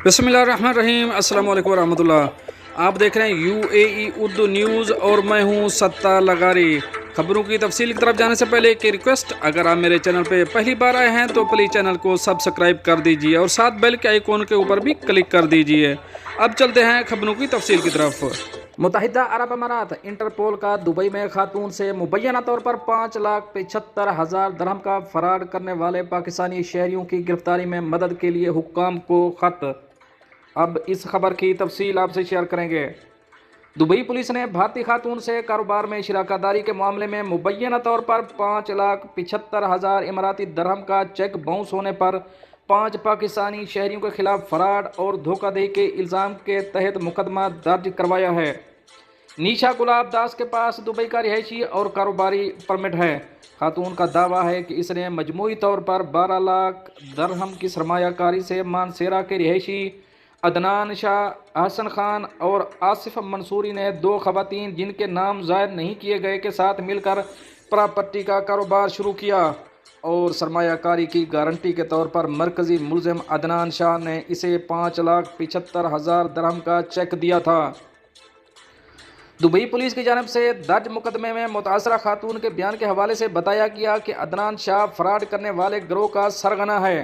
بسم اللہ الرحمن الرحیم۔ السلام علیکم ورحمۃ اللہ۔ آپ دیکھ رہے ہیں UAE اردو نیوز اور میں ہوں ستار لغاری۔ خبروں کی تفصیل کی طرف جانے سے پہلے ایک ریکویسٹ، اگر آپ میرے چینل پہ پہلی بار آئے ہیں تو پلیز چینل کو سبسکرائب کر دیجئے اور ساتھ بیل کے آئیکن کے اوپر بھی کلک کر دیجئے۔ اب چلتے ہیں خبروں کی تفصیل کی طرف۔ متحدہ عرب امارات انٹرپول کا دبئی میں خاتون سے مبینہ طور پر 5,75,000 درہم کا فراڈ کرنے والے پاکستانی شہریوں کی گرفتاری میں مدد کے لیے حکام کو خط۔ اب اس خبر کی تفصیل آپ سے شیئر کریں گے۔ دبئی پولیس نے بھارتی خاتون سے کاروبار میں شراکت داری کے معاملے میں مبینہ طور پر 5,75,000 اماراتی درہم کا چیک باؤنس ہونے پر 5 پاکستانی شہریوں کے خلاف فراڈ اور دھوکہ دہی کے الزام کے تحت مقدمہ درج کروایا ہے۔ نیشا گلاب داس کے پاس دبئی کا رہائشی اور کاروباری پرمٹ ہے۔ خاتون کا دعویٰ ہے کہ اس نے مجموعی طور پر 12 لاکھ درہم کی سرمایہ کاری سے مانسیرا کے رہائشی عدنان شاہ، احسن خان اور آصف منصوری نے 2 خواتین جن کے نام ظاہر نہیں کیے گئے کے ساتھ مل کر پراپرٹی کا کاروبار شروع کیا، اور سرمایہ کاری کی گارنٹی کے طور پر مرکزی ملزم عدنان شاہ نے اسے 5,75,000 درہم کا چیک دیا تھا۔ دبئی پولیس کی جانب سے درج مقدمے میں متاثرہ خاتون کے بیان کے حوالے سے بتایا گیا کہ عدنان شاہ فراڈ کرنے والے گروہ کا سرغنہ ہے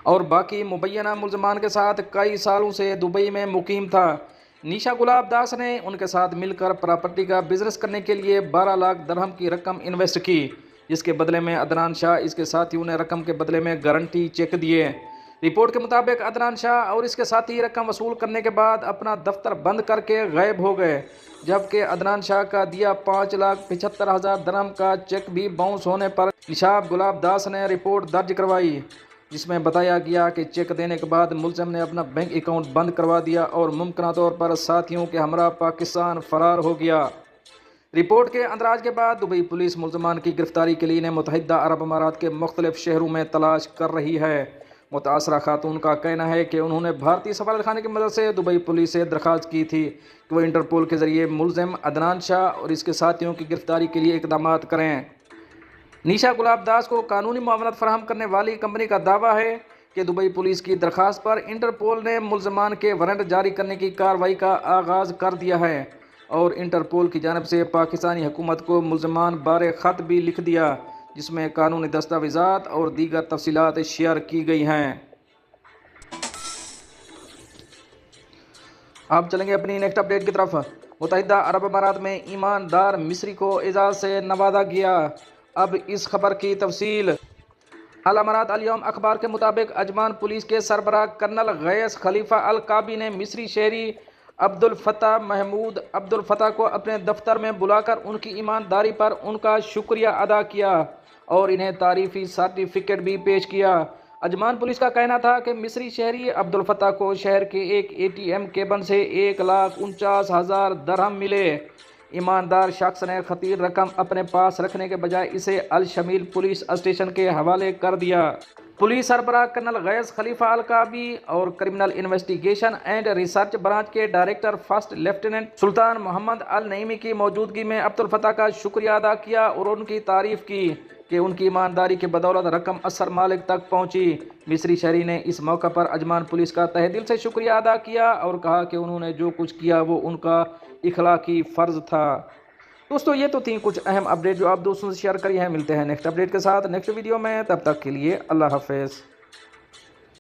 اور باقی مبینہ ملزمان کے ساتھ کئی سالوں سے دبئی میں مقیم تھا۔ نیشا گلاب داس نے ان کے ساتھ مل کر پراپرٹی کا بزنس کرنے کے لیے 12 لاکھ درہم کی رقم انویسٹ کی، جس کے بدلے میں عدنان شاہ اس کے ساتھیوں نے رقم کے بدلے میں گارنٹی چیک دیے۔ رپورٹ کے مطابق عدنان شاہ اور اس کے ساتھی رقم وصول کرنے کے بعد اپنا دفتر بند کر کے غائب ہو گئے، جبکہ عدنان شاہ کا دیا 5,75,000 درہم کا چیک بھی باؤنس ہونے پر نیشا گلاب داس نے رپورٹ درج کروائی، جس میں بتایا گیا کہ چیک دینے کے بعد ملزم نے اپنا بینک اکاؤنٹ بند کروا دیا اور ممکنہ طور پر ساتھیوں کے ہمراہ پاکستان فرار ہو گیا۔ رپورٹ کے اندراج کے بعد دبئی پولیس ملزمان کی گرفتاری کے لیے انہیں متحدہ عرب امارات کے مختلف شہروں میں تلاش کر رہی ہے۔ متاثرہ خاتون کا کہنا ہے کہ انہوں نے بھارتی سفارت خانے کی مدد سے دبئی پولیس سے درخواست کی تھی کہ وہ انٹرپول کے ذریعے ملزم عدنان شاہ اور اس کے ساتھیوں کی گرفتاری کے لیے اقدامات کریں۔ نیشا گلاب داس کو قانونی معاونت فراہم کرنے والی کمپنی کا دعویٰ ہے کہ دبئی پولیس کی درخواست پر انٹرپول نے ملزمان کے وارنٹ جاری کرنے کی کارروائی کا آغاز کر دیا ہے اور انٹرپول کی جانب سے پاکستانی حکومت کو ملزمان بارے خط بھی لکھ دیا، جس میں قانونی دستاویزات اور دیگر تفصیلات شیئر کی گئی ہیں۔ اب چلیں گے اپنی نیکسٹ اپڈیٹ کی طرف۔ متحدہ عرب امارات میں ایماندار مصری کو اعزاز سے نوازا گیا۔ اب اس خبر کی تفصیل۔ الامارات الیوم اخبار کے مطابق اجمان پولیس کے سربراہ کرنل غیث خلیفہ القابی نے مصری شہری عبدالفتاح محمود عبدالفتاح کو اپنے دفتر میں بلا کر ان کی ایمانداری پر ان کا شکریہ ادا کیا اور انہیں تعریفی سرٹیفکیٹ بھی پیش کیا۔ اجمان پولیس کا کہنا تھا کہ مصری شہری عبدالفتاح کو شہر کے ایک ATM کیبن سے 1,49,000 درہم ملے۔ ایماندار شخص نے خطیر رقم اپنے پاس رکھنے کے بجائے اسے الشمیل پولیس اسٹیشن کے حوالے کر دیا۔ پولیس سربراہ کرنل غیث خلیفہ القابی اور criminal investigation and research branch کے ڈائریکٹر فرسٹ لیفٹیننٹ سلطان محمد النعیمی کی موجودگی میں عبدالفتاح کا شکریہ ادا کیا اور ان کی تعریف کی کہ ان کی ایمانداری کی بدولت رقم اثر مالک تک پہنچی۔ مصری شہری نے اس موقع پر اجمان پولیس کا تہہ دل سے شکریہ ادا کیا اور کہا کہ انہوں نے جو کچھ کیا وہ ان کا اخلاقی فرض تھا۔ دوستو، یہ تو تھیں کچھ اہم اپڈیٹ جو آپ دوستوں سے شیئر کری ہیں۔ ملتے ہیں نیکسٹ اپڈیٹ کے ساتھ نیکسٹ ویڈیو میں، تب تک کے لیے اللہ حافظ۔